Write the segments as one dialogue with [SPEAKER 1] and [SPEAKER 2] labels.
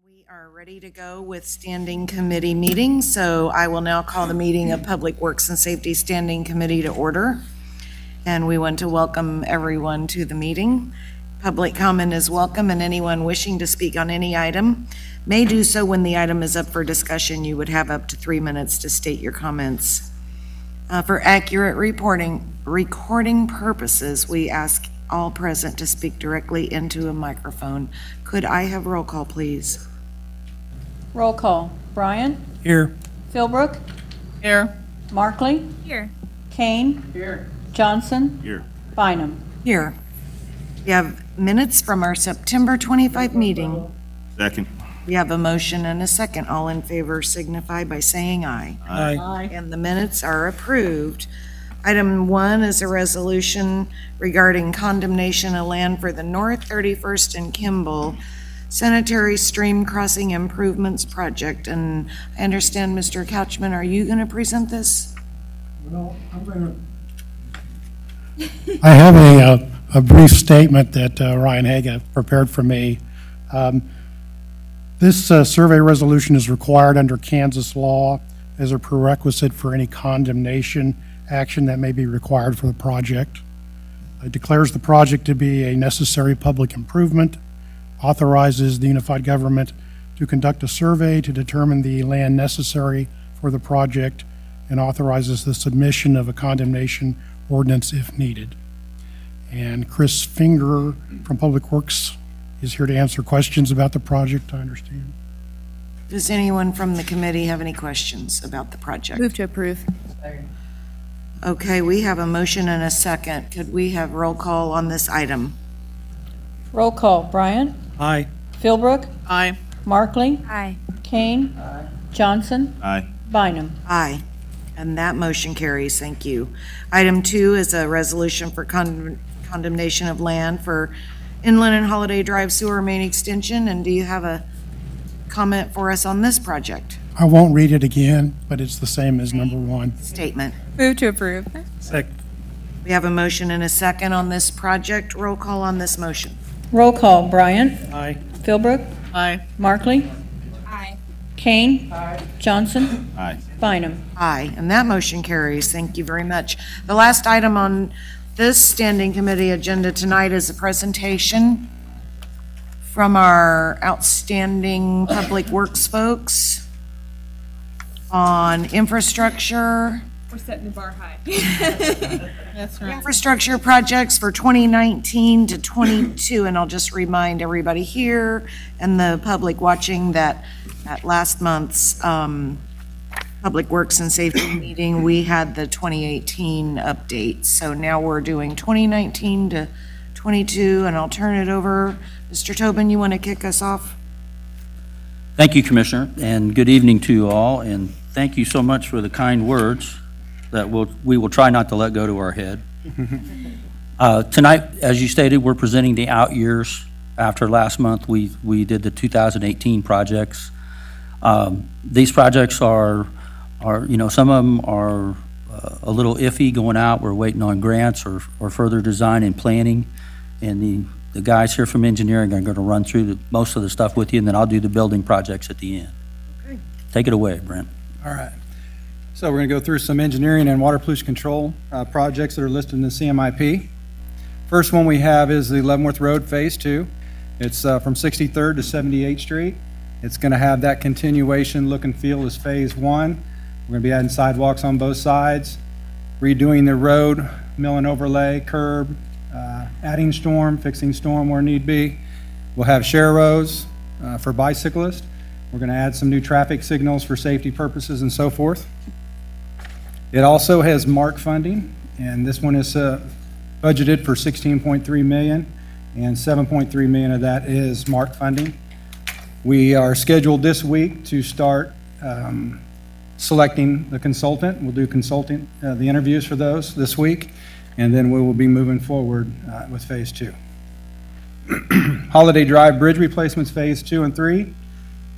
[SPEAKER 1] We are ready to go with standing committee meeting, so I will now call the meeting of Public Works and Safety Standing Committee to order. And we want to welcome everyone to the meeting. Public comment is welcome, and anyone wishing to speak on any item may do so when the item is up for discussion. You would have up to 3 minutes to state your comments. For accurate recording purposes, we ask all present to speak directly into a microphone. Could I have roll call, please?
[SPEAKER 2] Roll call. Brian?
[SPEAKER 3] Here.
[SPEAKER 2] Philbrook?
[SPEAKER 3] Here.
[SPEAKER 2] Markley?
[SPEAKER 4] Here.
[SPEAKER 2] Kane?
[SPEAKER 3] Here.
[SPEAKER 2] Johnson?
[SPEAKER 3] Here.
[SPEAKER 2] Bynum?
[SPEAKER 1] Here. We have minutes from our September 25 meeting.
[SPEAKER 3] Second.
[SPEAKER 1] We have a motion and a second. All in favor signify by saying aye.
[SPEAKER 3] Aye.
[SPEAKER 1] And the minutes are approved. Item 1 is a resolution regarding condemnation of land for the North 31st and Kimball Sanitary Stream Crossing Improvements Project. And I understand, Mr. Couchman, are you going to present this?
[SPEAKER 5] Well, I have a brief statement that Ryan Haga prepared for me. This survey resolution is required under Kansas law as a prerequisite for any condemnation action that may be required for the project. It declares the project to be a necessary public improvement, authorizes the unified government to conduct a survey to determine the land necessary for the project, and authorizes the submission of a condemnation ordinance if needed. And Chris Finger from Public Works is here to answer questions about the project, I understand.
[SPEAKER 1] Does anyone from the committee have any questions about the project?
[SPEAKER 4] Move to approve.
[SPEAKER 1] Okay, we have a motion and a second. Could we have roll call on this item?
[SPEAKER 2] Roll call. Brian?
[SPEAKER 3] Aye.
[SPEAKER 2] Philbrook?
[SPEAKER 3] Aye.
[SPEAKER 2] Markley?
[SPEAKER 4] Aye.
[SPEAKER 2] Kane? Aye. Johnson?
[SPEAKER 3] Aye.
[SPEAKER 2] Bynum?
[SPEAKER 1] Aye. And that motion carries. Thank you. Item 2 is a resolution for condemnation of land for Inland and Holiday Drive sewer main extension. And do you have a comment for us on this project?
[SPEAKER 5] I won't read it again, but it's the same as number 1.
[SPEAKER 1] Statement.
[SPEAKER 4] Move to approve.
[SPEAKER 3] Second.
[SPEAKER 1] We have a motion and a second on this project. Roll call on this motion.
[SPEAKER 2] Roll call. Brian?
[SPEAKER 3] Aye.
[SPEAKER 2] Philbrook?
[SPEAKER 3] Aye.
[SPEAKER 2] Markley?
[SPEAKER 4] Aye.
[SPEAKER 2] Kane? Aye. Johnson?
[SPEAKER 3] Aye.
[SPEAKER 2] Bynum?
[SPEAKER 1] Aye, and that motion carries. Thank you very much. The last item on this standing committee agenda tonight is a presentation from our outstanding public works folks on infrastructure.
[SPEAKER 4] We're setting the bar high. That's right.
[SPEAKER 1] Infrastructure projects for 2019 to 22, and I'll just remind everybody here and the public watching that at last month's Public Works and Safety meeting, we had the 2018 update. So now we're doing 2019 to 22, and I'll turn it over. Mr. Tobin, you want to kick us off?
[SPEAKER 6] Thank you, Commissioner, and good evening to you all, and thank you so much for the kind words that we will try not to let go to our head. Tonight, as you stated, we're presenting the out years. After last month, we did the 2018 projects. These projects are some of them are a little iffy going out. We're waiting on grants or further design and planning, and the guys here from engineering are going to run through most of the stuff with you, and then I'll do the building projects at the end. Okay. Take it away, Brent.
[SPEAKER 7] All right. So we're going to go through some engineering and water pollution control projects that are listed in the CMIP. First one we have is the Leavenworth Road Phase 2. It's from 63rd to 78th Street. It's going to have that continuation look and feel as Phase 1. We're going to be adding sidewalks on both sides, redoing the road, mill and overlay, curb, adding storm, fixing storm where need be. We'll have share rows for bicyclists. We're going to add some new traffic signals for safety purposes and so forth. It also has MARC funding, and this one is budgeted for $16.3 million, and $7.3 million of that is MARC funding. We are scheduled this week to start selecting the consultant. We'll do the interviews for those this week, and then we will be moving forward with Phase 2. Holiday Drive Bridge Replacements Phase 2 and 3.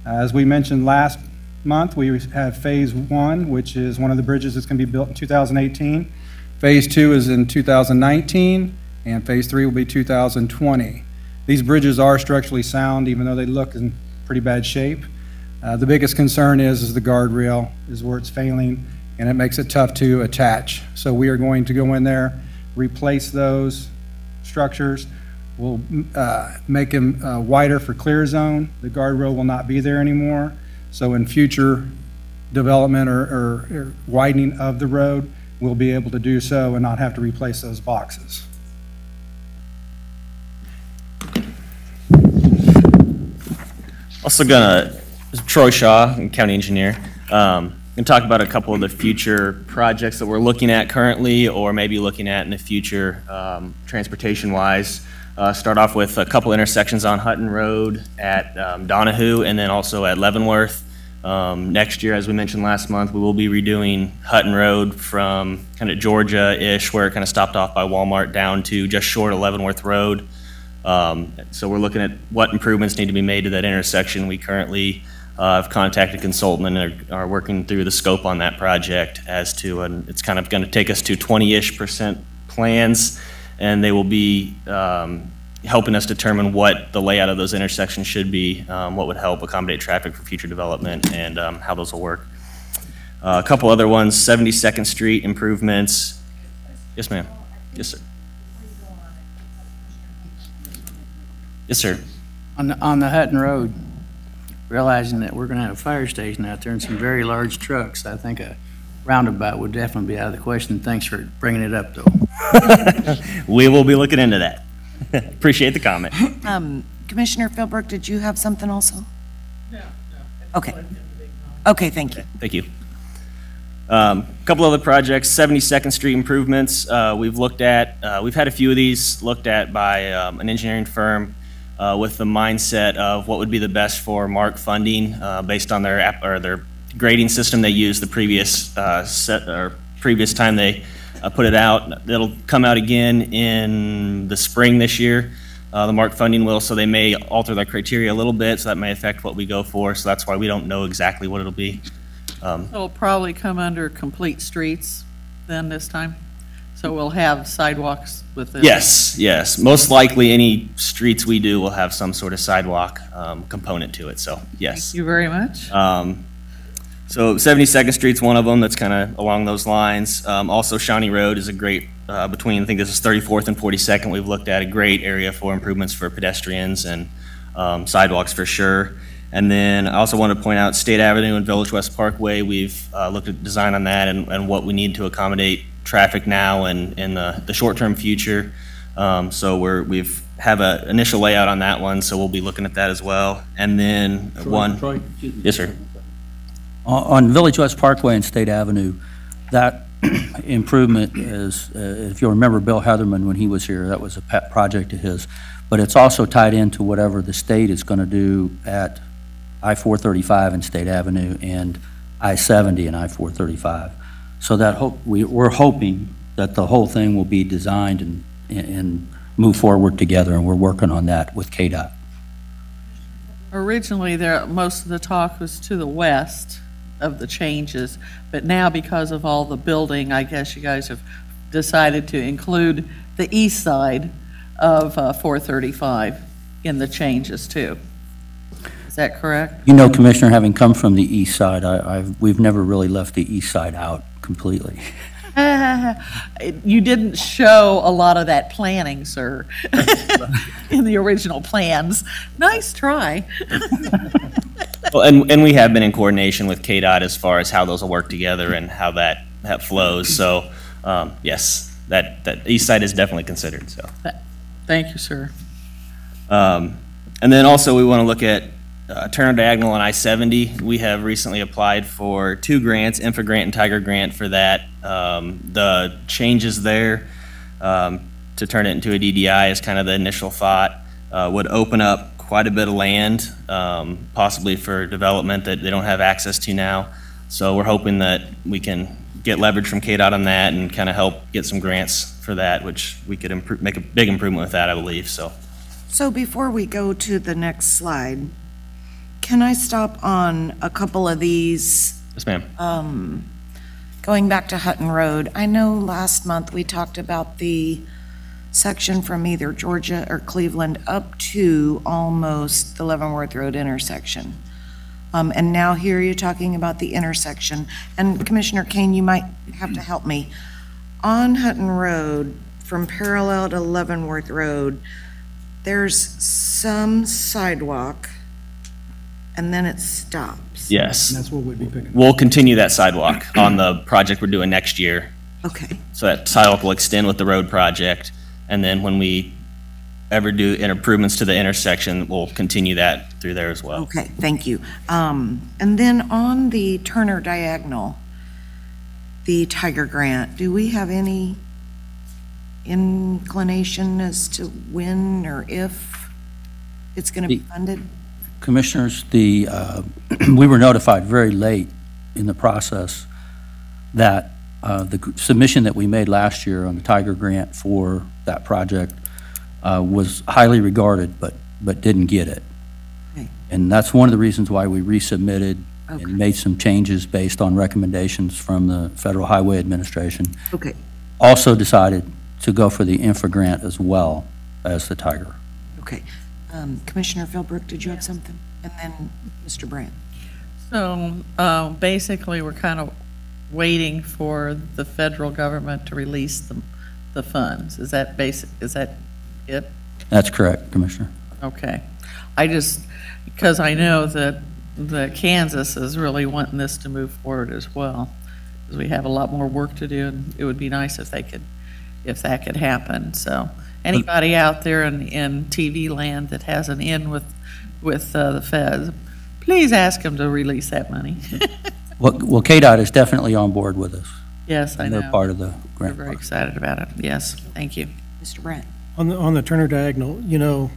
[SPEAKER 7] As we mentioned last month, we have Phase 1, which is one of the bridges that's going to be built in 2018. Phase 2 is in 2019, and Phase 3 will be 2020. These bridges are structurally sound, even though they look and pretty bad shape. The biggest concern is the guardrail is where it's failing, and it makes it tough to attach. So we are going to go in there, replace those structures. We'll make them wider for clear zone. The guardrail will not be there anymore. So in future development or widening of the road, we'll be able to do so and not have to replace those boxes.
[SPEAKER 3] Also Troy Shaw, county engineer. Going to talk about a couple of the future projects that we're looking at currently or maybe looking at in the future transportation-wise. Start off with a couple intersections on Hutton Road at Donahue and then also at Leavenworth. Next year, as we mentioned last month, we will be redoing Hutton Road from kind of Georgia-ish, where it kind of stopped off by Walmart, down to just short of Leavenworth Road. So we're looking at what improvements need to be made to that intersection. We currently have contacted a consultant and are working through the scope on that project as to, and it's kind of going to take us to 20-ish% plans, and they will be helping us determine what the layout of those intersections should be, what would help accommodate traffic for future development, and how those will work. A couple other ones, 72nd Street improvements. Yes, ma'am. Yes, sir. Yes, sir.
[SPEAKER 8] On the Hutton Road, realizing that we're going to have a fire station out there and some very large trucks, I think a roundabout would definitely be out of the question. Thanks for bringing it up, though.
[SPEAKER 3] We will be looking into that. Appreciate the comment.
[SPEAKER 1] Commissioner Philbrook, did you have something also? No. Okay. Okay, thank you.
[SPEAKER 3] Thank you. A couple other projects, 72nd Street improvements. We've had a few of these looked at by an engineering firm with the mindset of what would be the best for MARC funding based on their grading system they used the previous time they put it out. It'll come out again in the spring this year. The MARC funding will, so they may alter their criteria a little bit, so that may affect what we go for, so that's why we don't know exactly what it'll be.
[SPEAKER 9] It'll probably come under complete streets then this time, so we'll have sidewalks with it.
[SPEAKER 3] Yes. Most likely any streets we do will have some sort of sidewalk component to it, so yes.
[SPEAKER 9] Thank you very much.
[SPEAKER 3] So 72nd Street's one of them that's kind of along those lines. Also Shawnee Road is a great, between, I think this is 34th and 42nd, we've looked at a great area for improvements for pedestrians and sidewalks for sure. And then I also want to point out State Avenue and Village West Parkway. We've looked at design on that and what we need to accommodate traffic now and in the short-term future. So we've have an initial layout on that one, so we'll be looking at that as well. And then
[SPEAKER 6] Troy,
[SPEAKER 3] yes, sir.
[SPEAKER 6] On Village West Parkway and State Avenue, that improvement is, if you'll remember Bill Heatherman when he was here, that was a pet project of his. But it's also tied into whatever the state is going to do at I-435 and State Avenue and I-70 and I-435. So that we're hoping that the whole thing will be designed and move forward together, and we're working on that with KDOT.
[SPEAKER 9] Originally, most of the talk was to the west of the changes, but now because of all the building, I guess you guys have decided to include the east side of 435 in the changes too. Is that correct?
[SPEAKER 6] You know, Commissioner, having come from the east side, we've never really left the east side out completely.
[SPEAKER 9] You didn't show a lot of that planning, sir, in the original plans. Nice try.
[SPEAKER 3] Well, and we have been in coordination with KDOT as far as how those will work together and how that flows. So, yes, that east side is definitely considered. So,
[SPEAKER 9] thank you, sir.
[SPEAKER 3] And then also we want to look at Turner Diagonal on I-70. We have recently applied for 2 grants, INFA grant and Tiger grant for that. The changes there to turn it into a DDI is kind of the initial thought, would open up quite a bit of land, possibly for development that they don't have access to now. So we're hoping that we can get leverage from KDOT on that and kind of help get some grants for that, which we could make a big improvement with that, I believe. So
[SPEAKER 1] before we go to the next slide, can I stop on a couple of these?
[SPEAKER 3] Yes, ma'am.
[SPEAKER 1] Going back to Hutton Road, I know last month we talked about the section from either Georgia or Cleveland up to almost the Leavenworth Road intersection. And now here you're talking about the intersection. And Commissioner Kane, you might have to help me. On Hutton Road, from parallel to Leavenworth Road, there's some sidewalk, and then it stops.
[SPEAKER 3] Yes.
[SPEAKER 7] That's what we'd be picking up.
[SPEAKER 3] We'll continue that sidewalk on the project we're doing next year.
[SPEAKER 1] Okay,
[SPEAKER 3] So that sidewalk will extend with the road project, and then when we ever do improvements to the intersection, we'll continue that through there as well.
[SPEAKER 1] okay, thank you. And then on the Turner Diagonal, the Tiger Grant, do we have any inclination as to when or if it's going to be funded?
[SPEAKER 6] Commissioners, we were notified very late in the process that the submission that we made last year on the Tiger Grant for that project was highly regarded, but didn't get it.
[SPEAKER 1] Okay.
[SPEAKER 6] And that's one of the reasons why we resubmitted
[SPEAKER 1] Okay.
[SPEAKER 6] and made some changes based on recommendations from the Federal Highway Administration.
[SPEAKER 1] Okay,
[SPEAKER 6] Also decided to go for the infra grant as well as the Tiger.
[SPEAKER 1] okay. Commissioner Philbrook, did you have something? And then Mr. Brandt.
[SPEAKER 9] So basically, we're kind of waiting for the federal government to release the funds. Is that it?
[SPEAKER 6] That's correct, Commissioner.
[SPEAKER 9] Okay. Because I know that Kansas is really wanting this to move forward as well, because we have a lot more work to do, and it would be nice if that could happen. So anybody out there in TV land that has an in with the feds, please ask them to release that money.
[SPEAKER 6] Well, KDOT is definitely on board with us.
[SPEAKER 9] Yes, I
[SPEAKER 6] And
[SPEAKER 9] know.
[SPEAKER 6] they're part of the
[SPEAKER 9] We're
[SPEAKER 6] grant
[SPEAKER 9] very
[SPEAKER 6] process.
[SPEAKER 9] excited about it. Yes, thank you.
[SPEAKER 1] Mr. Brandt.
[SPEAKER 10] On the Turner Diagonal, you know,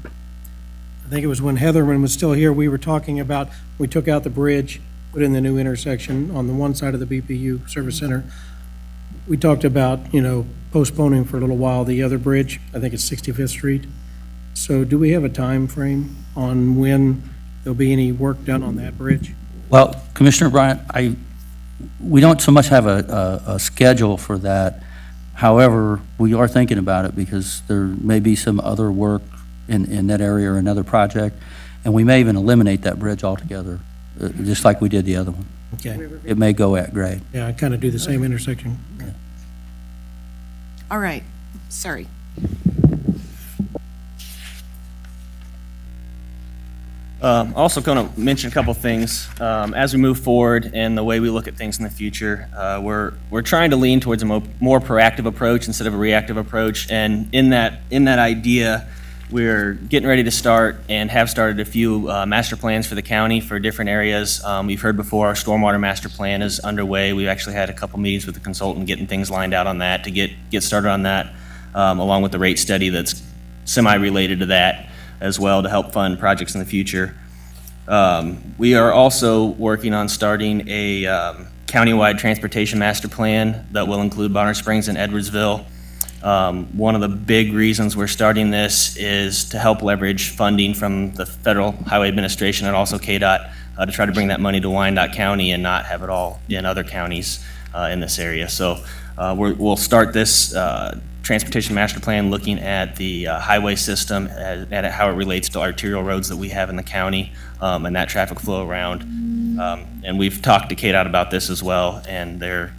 [SPEAKER 10] I think it was when Heatherman was still here, we were talking about, we took out the bridge, put in the new intersection on the one side of the BPU Service Center. We talked about, you know, postponing for a little while the other bridge, I think it's 65th Street. So do we have a time frame on when there'll be any work done on that bridge?
[SPEAKER 6] Well, Commissioner Bryant, we don't so much have a schedule for that. However, we are thinking about it because there may be some other work in that area or another project, and we may even eliminate that bridge altogether, just like we did the other one.
[SPEAKER 10] Okay,
[SPEAKER 6] It may go at grade.
[SPEAKER 10] yeah, I kind of do the same intersection.
[SPEAKER 1] All right, sorry.
[SPEAKER 3] Also going to mention a couple things. As we move forward and the way we look at things in the future, we're trying to lean towards a more proactive approach instead of a reactive approach. And in that idea, we're getting ready to start and have started a few master plans for the county for different areas. We've heard before our stormwater master plan is underway. We've actually had a couple meetings with the consultant getting things lined out on that to get started on that, along with the rate study that's semi-related to that as well to help fund projects in the future. We are also working on starting a countywide transportation master plan that will include Bonner Springs and Edwardsville. One of the big reasons we're starting this is to help leverage funding from the Federal Highway Administration and also KDOT to try to bring that money to Wyandotte County and not have it all in other counties in this area. So we'll start this transportation master plan looking at the highway system, at how it relates to arterial roads that we have in the county and that traffic flow around. And we've talked to KDOT about this as well, and they're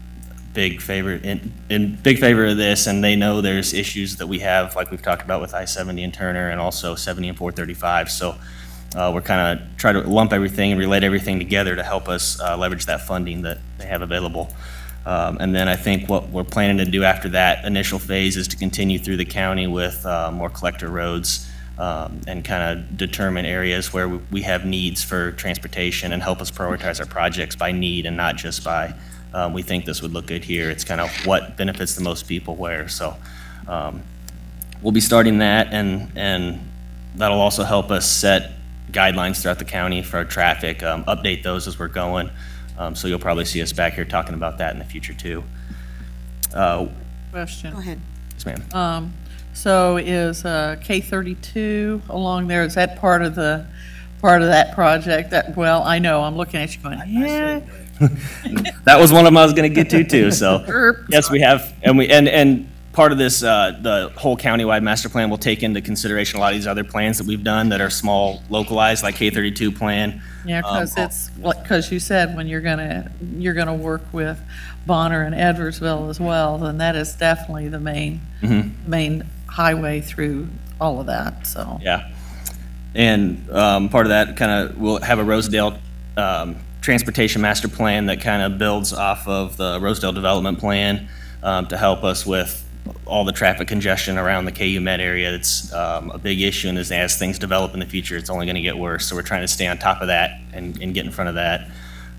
[SPEAKER 3] big favor of this, and they know there's issues that we have, like we've talked about with I-70 and Turner, and also 70 and 435. So we're kind of trying to lump everything and relate everything together to help us leverage that funding that they have available. And then I think what we're planning to do after that initial phase is to continue through the county with more collector roads and kind of determine areas where we have needs for transportation and help us prioritize our projects by need and not just by we think this would look good here. It's kind of what benefits the most people where. So we'll be starting that, and that'll also help us set guidelines throughout the county for our traffic, update those as we're going. So you'll probably see us back here talking about that in the future too.
[SPEAKER 9] Question.
[SPEAKER 1] Go ahead.
[SPEAKER 3] Yes, ma'am.
[SPEAKER 9] So is K32 along there, is that part of that project? That, well, I know, I'm looking at you going, yeah.
[SPEAKER 3] That was one of them I was going to get to too. So yes, we have, and part of this, the whole countywide master plan will take into consideration a lot of these other plans that we've done that are small, localized, like K32 plan.
[SPEAKER 9] Yeah, because you said when you're gonna work with Bonner and Edwardsville as well, then that is definitely the main highway through all of that, so.
[SPEAKER 3] Yeah. And part of that we'll have a Rosedale transportation master plan that kind of builds off of the Rosedale development plan to help us with all the traffic congestion around the KU Med area. It's a big issue, and as things develop in the future, it's only going to get worse. So we're trying to stay on top of that and get in front of that.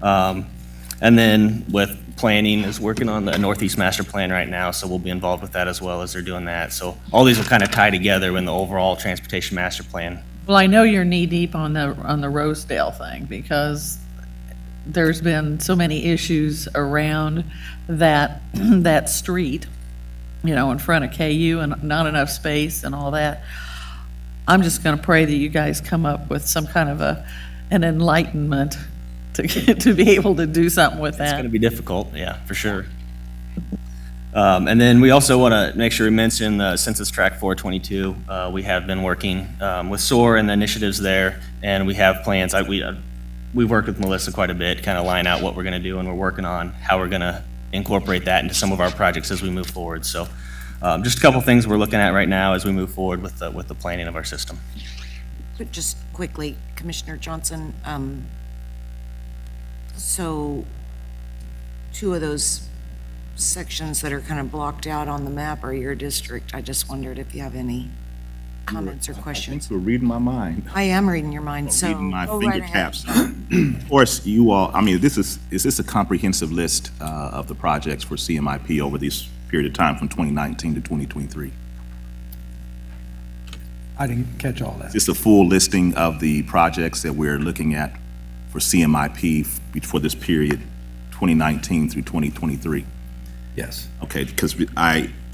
[SPEAKER 3] And then with planning is working on the Northeast Master Plan right now, so we'll be involved with that as well as they're doing that. So all these will kind of tie together in the overall transportation master plan.
[SPEAKER 9] Well, I know you're knee-deep on the Rosedale thing, because there's been so many issues around that street, in front of KU, and not enough space and all that. I'm just going to pray that you guys come up with some kind of an enlightenment to be able to do something with that.
[SPEAKER 3] It's going to be difficult, yeah, for sure. And then we also want to make sure we mention the Census Tract 422. We have been working with SOAR and the initiatives there, and we have plans. We've worked with Melissa quite a bit, kind of line out what we're going to do, and we're working on how we're going to incorporate that into some of our projects as we move forward. So just a couple things we're looking at right now as we move forward with the planning of our system.
[SPEAKER 1] But just quickly, Commissioner Johnson, so 2 of those sections that are kind of blocked out on the map are your district. I just wondered if you have any comments or questions.
[SPEAKER 11] I think you're reading my mind.
[SPEAKER 1] I am reading your mind, so
[SPEAKER 11] reading my
[SPEAKER 1] go
[SPEAKER 11] finger
[SPEAKER 1] right
[SPEAKER 11] taps. Of course, you all, is this a comprehensive list of the projects for CMIP over this period of time from 2019 to 2023?
[SPEAKER 7] I didn't catch all that.
[SPEAKER 11] Is this a full listing of the projects that we're looking at for CMIP for this period, 2019 through 2023?
[SPEAKER 7] Yes.
[SPEAKER 11] Okay, because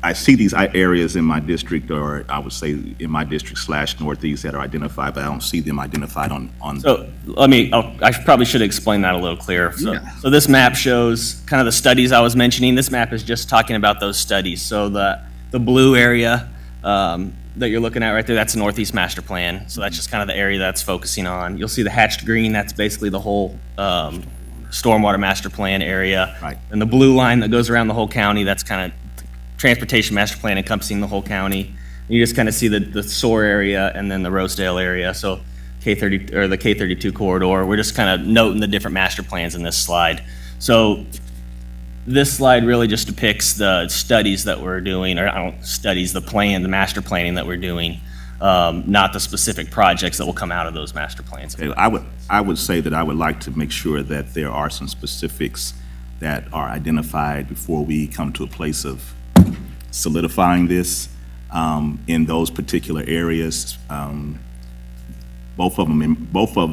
[SPEAKER 11] I see these areas in my district, or I would say in my district / Northeast, that are identified, but I don't see them identified on.
[SPEAKER 3] So I probably should explain that a little clearer. So this map shows kind of the studies I was mentioning. This map is just talking about those studies. So the blue area that you're looking at right there, that's the Northeast Master Plan. So that's just kind of the area that's focusing on. You'll see the hatched green, that's basically the whole Stormwater Master Plan area.
[SPEAKER 11] Right.
[SPEAKER 3] And the blue line that goes around the whole county, that's kind of Transportation Master Plan encompassing the whole county. And you just kind of see the SOAR area and then the Rosedale area. So K30 or the K32 corridor. We're just kind of noting the different master plans in this slide. So this slide really just depicts the studies that we're doing, or the master planning that we're doing, not the specific projects that will come out of those master plans.
[SPEAKER 11] Okay, I would say that I would like to make sure that there are some specifics that are identified before we come to a place of solidifying this in those particular areas. Both of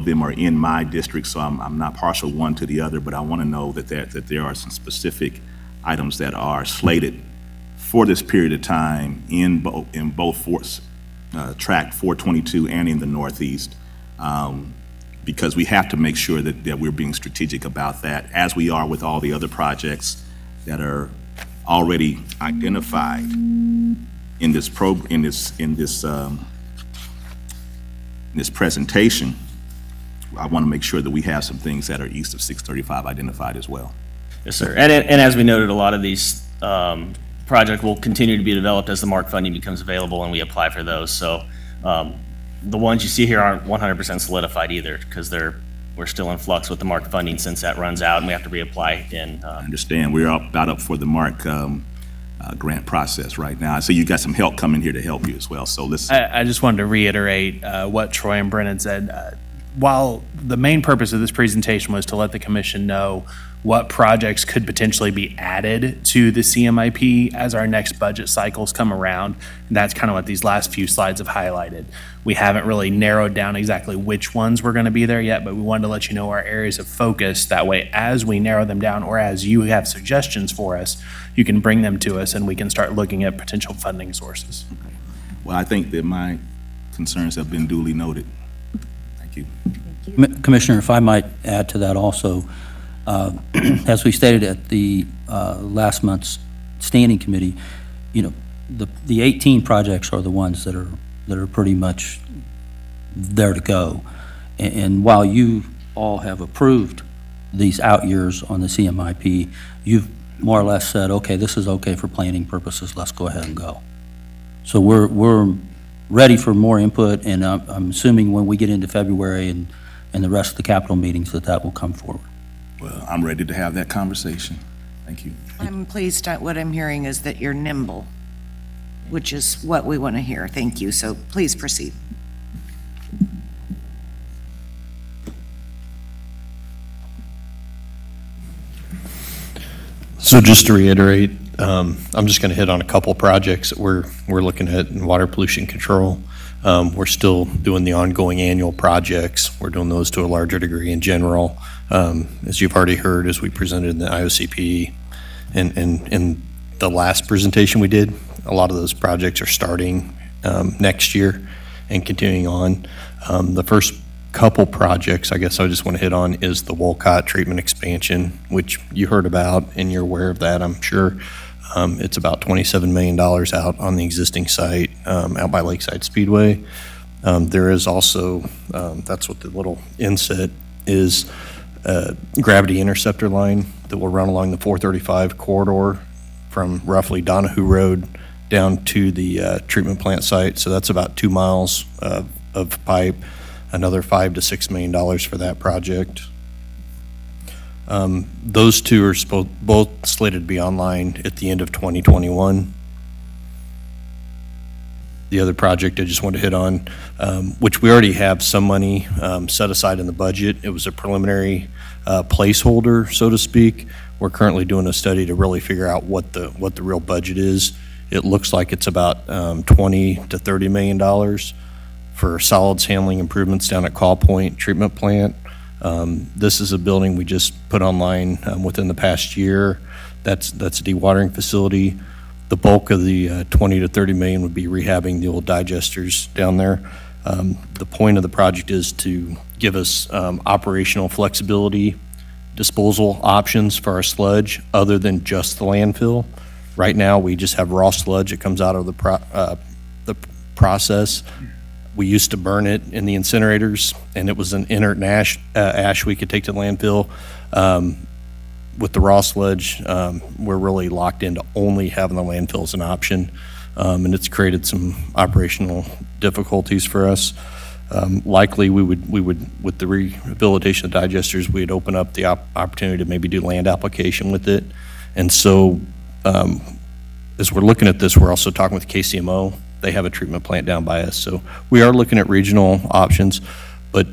[SPEAKER 11] them are in my district, so I'm not partial one to the other, but I want to know that there are some specific items that are slated for this period of time in both Tract 422 and in the Northeast, because we have to make sure that we're being strategic about that, as we are with all the other projects that are already identified in this presentation. I want to make sure that we have some things that are east of 635 identified as well.
[SPEAKER 3] Yes, sir. And as we noted, a lot of these projects will continue to be developed as the MARC funding becomes available and we apply for those. So the ones you see here aren't 100% solidified either, because we're still in flux with the MARC funding since that runs out and we have to reapply in.
[SPEAKER 11] I understand. We're about up for the MARC grant process right now. So you got some help coming here to help you as well. So listen.
[SPEAKER 12] I just wanted to reiterate what Troy and Brennan said. While the main purpose of this presentation was to let the commission know what projects could potentially be added to the CMIP as our next budget cycles come around, and that's kind of what these last few slides have highlighted. We haven't really narrowed down exactly which ones we're going to be there yet, but we wanted to let you know our areas of focus. That way, as we narrow them down, or as you have suggestions for us, you can bring them to us and we can start looking at potential funding sources.
[SPEAKER 11] Okay. Well, I think that my concerns have been duly noted. Thank you.
[SPEAKER 6] Commissioner, if I might add to that also, as we stated at the last month's standing committee, the 18 projects are the ones that are pretty much there to go. And while you all have approved these out years on the CMIP, you've more or less said, okay, this is okay for planning purposes, let's go ahead and go. So we're ready for more input, and I'm assuming when we get into February and the rest of the capital meetings that will come forward.
[SPEAKER 11] Well, I'm ready to have that conversation. Thank you.
[SPEAKER 1] I'm pleased that what I'm hearing is that you're nimble, which is what we want to hear. Thank you. So please proceed.
[SPEAKER 13] So just to reiterate, I'm just going to hit on a couple projects that we're looking at in water pollution control. We're still doing the ongoing annual projects. We're doing those to a larger degree in general. As you've already heard, as we presented in the IOCP and in the last presentation we did, a lot of those projects are starting next year and continuing on. The first couple projects I guess I just want to hit on is the Wyandotte treatment expansion, which you heard about and you're aware of that, I'm sure. It's about $27 million out on the existing site out by Lakeside Speedway. There is also, that's what the little inset is, gravity interceptor line that will run along the 435 corridor from roughly Donahue Road down to the treatment plant site. So that's about 2 miles of pipe, another $5 to $6 million for that project. Those two are both slated to be online at the end of 2021. The other project I just want to hit on, which we already have some money set aside in the budget. It was a preliminary placeholder, so to speak. We're currently doing a study to really figure out what the real budget is. It looks like it's about $20 to $30 million for solids handling improvements down at Call Point Treatment Plant. This is a building we just put online within the past year. That's a dewatering facility. The bulk of the 20 to 30 million would be rehabbing the old digesters down there. The point of the project is to give us operational flexibility, disposal options for our sludge other than just the landfill. Right now, we just have raw sludge that comes out of the process. We used to burn it in the incinerators, and it was an inert ash we could take to the landfill. With the raw sludge, we're really locked into only having the landfill as an option, and it's created some operational difficulties for us. Likely, we would, with the rehabilitation of digesters, we'd open up the opportunity to maybe do land application with it. And so, as we're looking at this, we're also talking with KCMO. They have a treatment plant down by us. So we are looking at regional options, but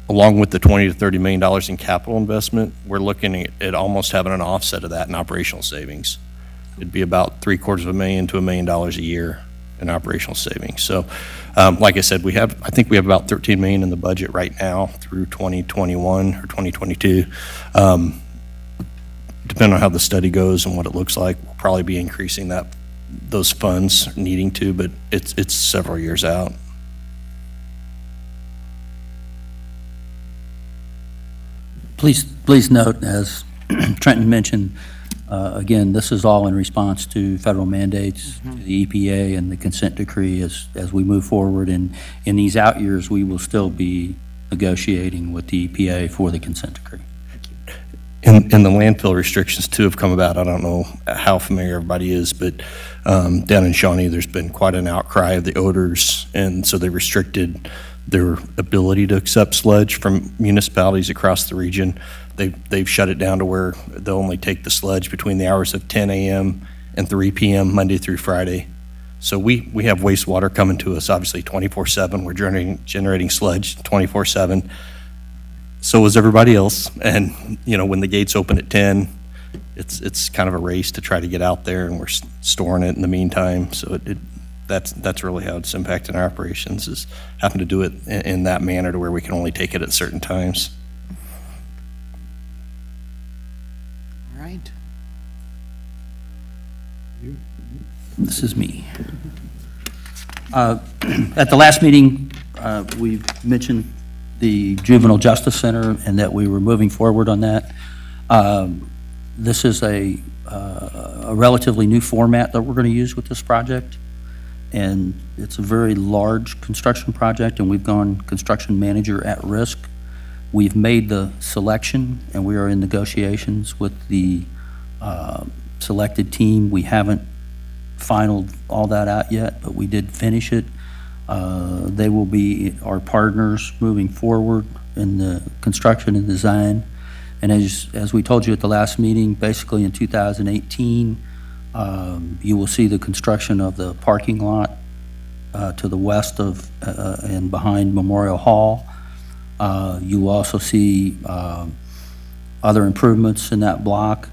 [SPEAKER 13] along with the $20 to $30 million in capital investment, we're looking at almost having an offset of that in operational savings. It'd be about $750,000 to $1 million a year in operational savings. So like I said, I think we have about $13 million in the budget right now through 2021 or 2022. Depending on how the study goes and what it looks like, we'll probably be increasing those funds needing to, but it's several years out.
[SPEAKER 6] Please note, as Trenton mentioned, again, this is all in response to federal mandates, to the EPA and the consent decree as we move forward. And in these out years, we will still be negotiating with the EPA for the consent decree.
[SPEAKER 13] And the landfill restrictions too have come about. I don't know how familiar everybody is, but down in Shawnee, there's been quite an outcry of the odors, and so they restricted their ability to accept sludge from municipalities across the region. They've shut it down to where they'll only take the sludge between the hours of 10 a.m. and 3 p.m. Monday through Friday. So we have wastewater coming to us, obviously 24/7. We're generating sludge 24/7. So is everybody else. And when the gates open at 10, it's kind of a race to try to get out there, and we're storing it in the meantime. So that's really how it's impacting our operations, is having to do it in that manner to where we can only take it at certain times.
[SPEAKER 1] All right.
[SPEAKER 6] This is me. At the last meeting, we mentioned the Juvenile Justice Center and that we were moving forward on that. This is a a relatively new format that we're going to use with this project. And it's a very large construction project, and we've gone construction manager at risk. We've made the selection, and we are in negotiations with the selected team. We haven't finalized all that out yet, but we did finish it. They will be our partners moving forward in the construction and design. And as we told you at the last meeting, basically in 2018, you will see the construction of the parking lot to the west of and behind Memorial Hall. You will also see other improvements in that block.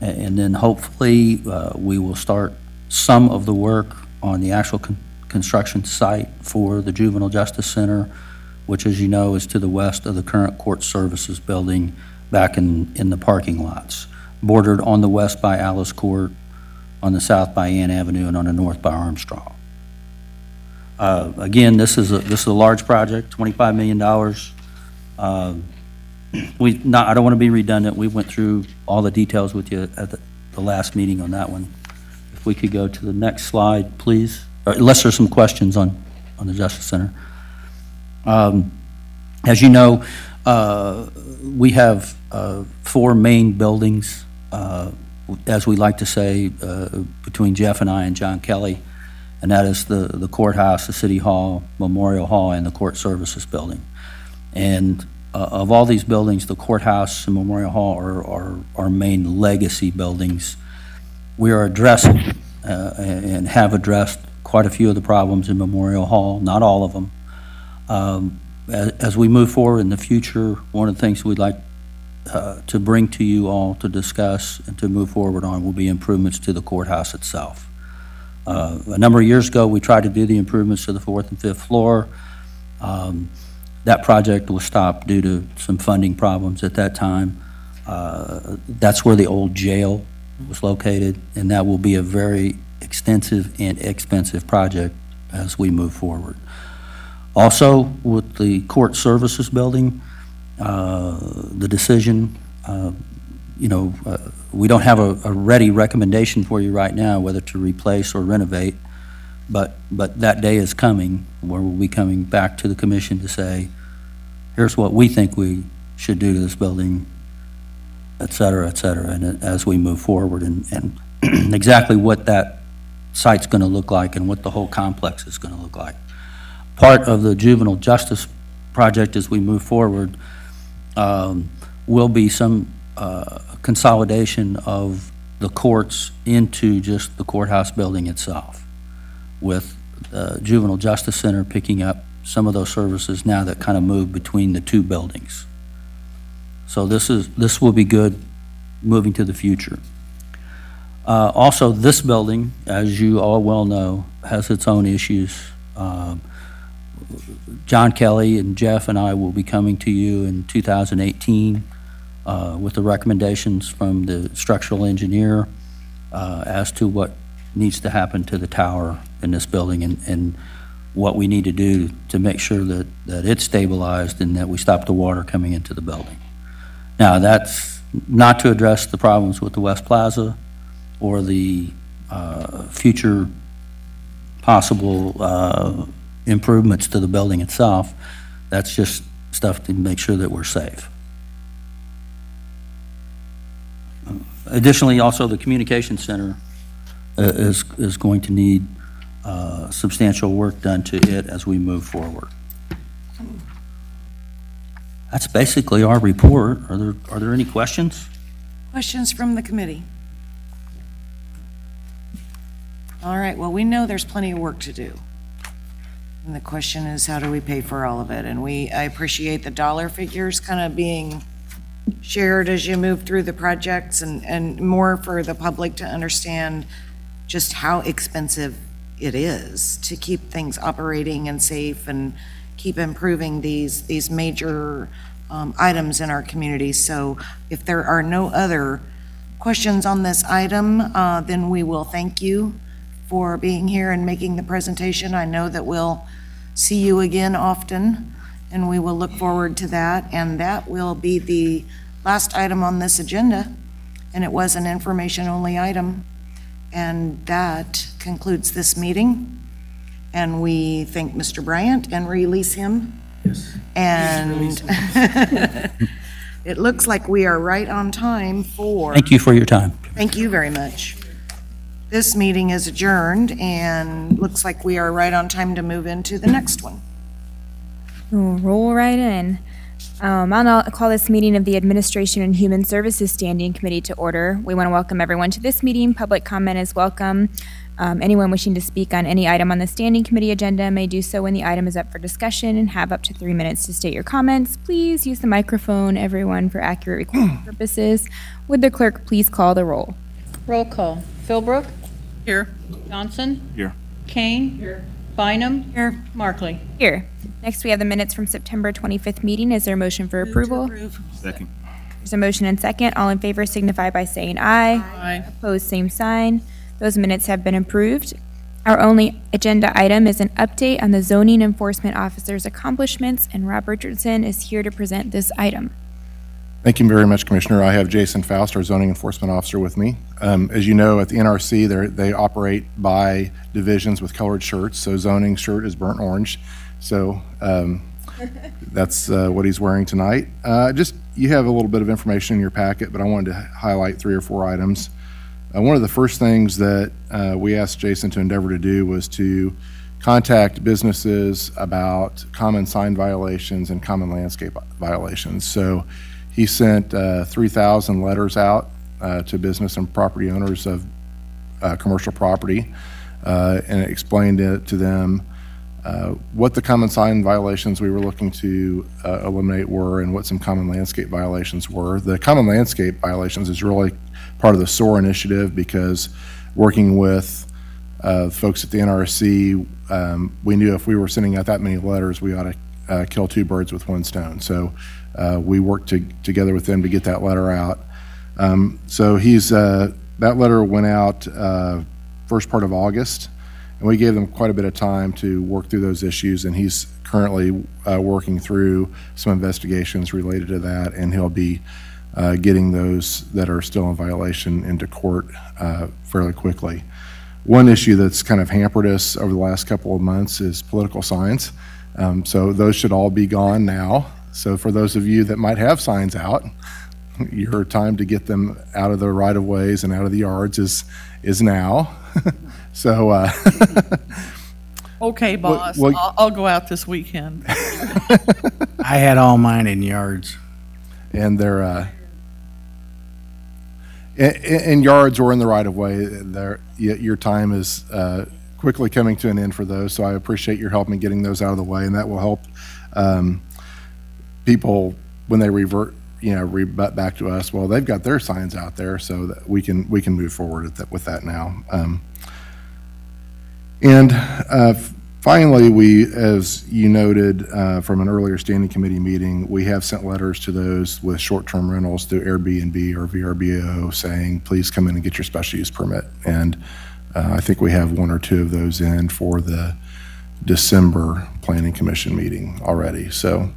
[SPEAKER 6] And then hopefully we will start some of the work on the actual construction site for the Juvenile Justice Center, which, as you know, is to the west of the current court services building back in the parking lots, bordered on the west by Alice Court, on the south by Ann Avenue, and on the north by Armstrong. Again, this is a large project, $25 million. I don't want to be redundant. We went through all the details with you at the last meeting on that one. If we could go to the next slide, please, or unless there's some questions on the Justice Center. As you know, we have 4 main buildings, as we like to say, between Jeff and I and John Kelly, and that is the courthouse, the city hall, Memorial Hall, and the court services building. And of all these buildings, the courthouse and Memorial Hall are our main legacy buildings. We are addressing and have addressed quite a few of the problems in Memorial Hall, not all of them. As we move forward in the future, one of the things we'd like to bring to you all to discuss and to move forward on will be improvements to the courthouse itself. A number of years ago, we tried to do the improvements to the 4th and 5th floor. That project was stopped due to some funding problems at that time. That's where the old jail was located, and that will be a very extensive and expensive project as we move forward. Also, with the court services building, the decision, we don't have a ready recommendation for you right now whether to replace or renovate, but that day is coming where we'll be coming back to the commission to say, here's what we think we should do to this building, et cetera, and as we move forward, and exactly what that site's going to look like and what the whole complex is going to look like. Part of the juvenile justice project as we move forward will be some consolidation of the courts into just the courthouse building itself, with the Juvenile Justice Center picking up some of those services now that kind of move between the 2 buildings. So this will be good moving to the future. Also, this building, as you all well know, has its own issues. John Kelly and Jeff and I will be coming to you in 2018 with the recommendations from the structural engineer as to what needs to happen to the tower in this building and what we need to do to make sure that it's stabilized and that we stop the water coming into the building. Now, that's not to address the problems with the West Plaza or the future possible improvements to the building itself. That's just stuff to make sure that we're safe. Additionally, also the communication center is going to need substantial work done to it as we move forward. That's basically our report. Are there any questions?
[SPEAKER 1] Questions from the committee? All right, well, we know there's plenty of work to do. And the question is, how do we pay for all of it? And I appreciate the dollar figures kind of being shared as you move through the projects, and more for the public to understand just how expensive it is to keep things operating and safe and keep improving these major items in our community. So if there are no other questions on this item, then we will thank you for being here and making the presentation. I know that we'll see you again often, and we will look forward to that. And that will be the last item on this agenda, and it was an information-only item. And that concludes this meeting. And we thank Mr. Bryant and release him.
[SPEAKER 8] Yes.
[SPEAKER 1] And it looks like we are right on time for...
[SPEAKER 6] Thank you for your time.
[SPEAKER 1] Thank you very much. This meeting is adjourned, and looks like we are right on time to move into the next one.
[SPEAKER 14] We'll roll right in. I'll now call this meeting of the Administration and Human Services Standing Committee to order. We want to welcome everyone to this meeting. Public comment is welcome. Anyone wishing to speak on any item on the Standing Committee agenda may do so when the item is up for discussion and have up to 3 minutes to state your comments. Please use the microphone, everyone, for accurate recording purposes. Would the clerk please call the roll?
[SPEAKER 2] Roll call. Philbrook?
[SPEAKER 9] Here.
[SPEAKER 2] Johnson?
[SPEAKER 11] Here.
[SPEAKER 2] Kane? Here. Bynum?
[SPEAKER 1] Here.
[SPEAKER 2] Markley?
[SPEAKER 14] Here. Next, we have the minutes from September 25th meeting. Is there a motion for approval?
[SPEAKER 11] Second.
[SPEAKER 14] There's a motion and second. All in favor signify by saying aye.
[SPEAKER 9] Aye.
[SPEAKER 14] Opposed, same sign. Those minutes have been approved. Our only agenda item is an update on the zoning enforcement officer's accomplishments, and Rob Richardson is here to present this item.
[SPEAKER 15] Thank you very much, Commissioner. I have Jason Faust, our zoning enforcement officer, with me. As you know, at the NRC, they operate by divisions with colored shirts. So zoning shirt is burnt orange. So that's what he's wearing tonight. You have a little bit of information in your packet, but I wanted to highlight 3 or 4 items. One of the first things that we asked Jason to endeavor to do was to contact businesses about common sign violations and common landscape violations. So he sent 3,000 letters out to business and property owners of commercial property and explained it to them what the common sign violations we were looking to eliminate were and what some common landscape violations were. The common landscape violations is really part of the SOAR initiative because working with folks at the NRC, we knew if we were sending out that many letters, we ought to kill 2 birds with 1 stone. So we worked together with them to get that letter out. So that letter went out first part of August, and we gave them quite a bit of time to work through those issues, and he's currently working through some investigations related to that, and he'll be getting those that are still in violation into court fairly quickly. One issue that's kind of hampered us over the last couple of months is political signs. So those should all be gone now. So for those of you that might have signs out, your time to get them out of the right-of-ways and out of the yards is now. So
[SPEAKER 9] Okay, boss. I'll go out this weekend.
[SPEAKER 8] I had all mine in yards.
[SPEAKER 15] And they're in yards or in the right-of-way. Your time is quickly coming to an end for those, so I appreciate your help in getting those out of the way, and that will help people when they rebut back to us. Well, they've got their signs out there, so that we can move forward with that now. Finally, we, as you noted from an earlier standing committee meeting, we have sent letters to those with short-term rentals through Airbnb or VRBO saying, please come in and get your special use permit. And I think we have 1 or 2 of those in for the December Planning Commission meeting already. So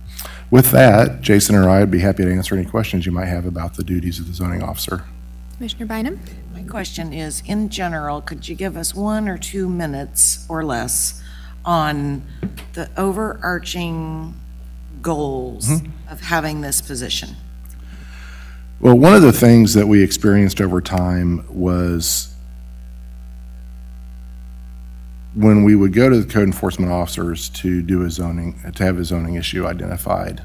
[SPEAKER 15] with that, Jason or I would be happy to answer any questions you might have about the duties of the zoning officer.
[SPEAKER 14] Commissioner Bynum?
[SPEAKER 1] My question is, in general, could you give us 1 or 2 minutes or less on the overarching goals of having this position?
[SPEAKER 15] Well, one of the things that we experienced over time was when we would go to the code enforcement officers to do to have a zoning issue identified,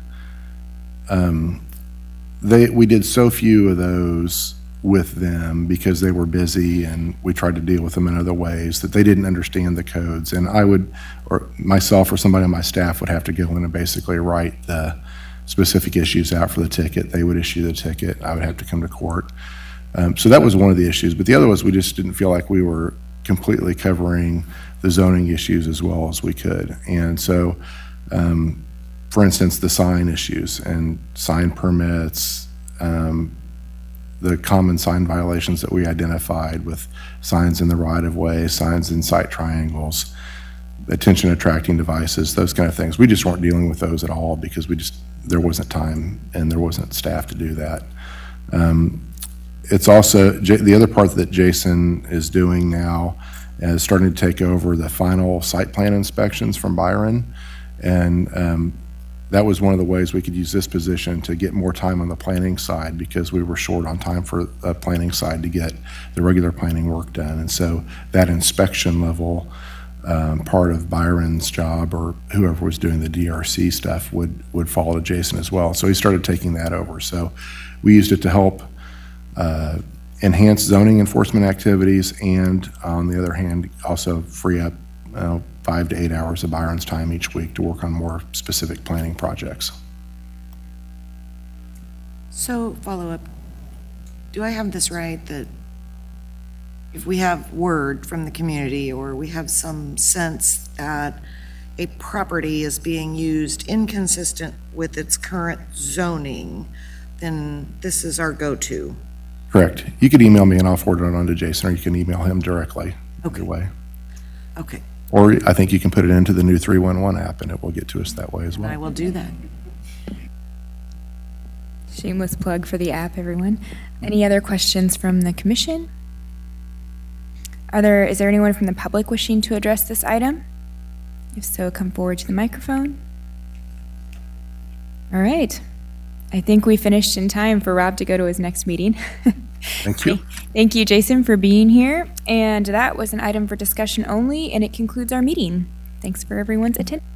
[SPEAKER 15] we did so few of those with them because they were busy and we tried to deal with them in other ways that they didn't understand the codes. And I would, or myself or somebody on my staff would have to go in and basically write the specific issues out for the ticket. They would issue the ticket. I would have to come to court. So that was one of the issues. But the other was we just didn't feel like we were completely covering the zoning issues as well as we could. And so, for instance, the sign issues and sign permits, the common sign violations that we identified with signs in the right-of-way, signs in sight triangles, attention attracting devices, those kind of things. We just weren't dealing with those at all because there wasn't time and there wasn't staff to do that. it's also, the other part that Jason is doing now is starting to take over the final site plan inspections from Byron. And that was one of the ways we could use this position to get more time on the planning side, because we were short on time for the planning side to get the regular planning work done. And so that inspection level part of Byron's job, or whoever was doing the DRC stuff, would fall to Jason as well. So he started taking that over. So we used it to help enhance zoning enforcement activities, and on the other hand, also free up 5 to 8 hours of Byron's time each week to work on more specific planning projects.
[SPEAKER 1] So, follow-up, do I have this right, that if we have word from the community, or we have some sense that a property is being used inconsistent with its current zoning, then this is our go-to?
[SPEAKER 15] Correct. You could email me and I'll forward it on to Jason, or you can email him directly. Either way.
[SPEAKER 1] Okay.
[SPEAKER 15] Or I think you can put it into the new 311 app and it will get to us that way as well.
[SPEAKER 1] I will do that.
[SPEAKER 14] Shameless plug for the app, everyone. Any other questions from the commission? Is there anyone from the public wishing to address this item? If so, come forward to the microphone. All right. I think we finished in time for Rob to go to his next meeting.
[SPEAKER 15] Thank you.
[SPEAKER 14] Thank you, Jason, for being here. And that was an item for discussion only, and it concludes our meeting. Thanks for everyone's attendance.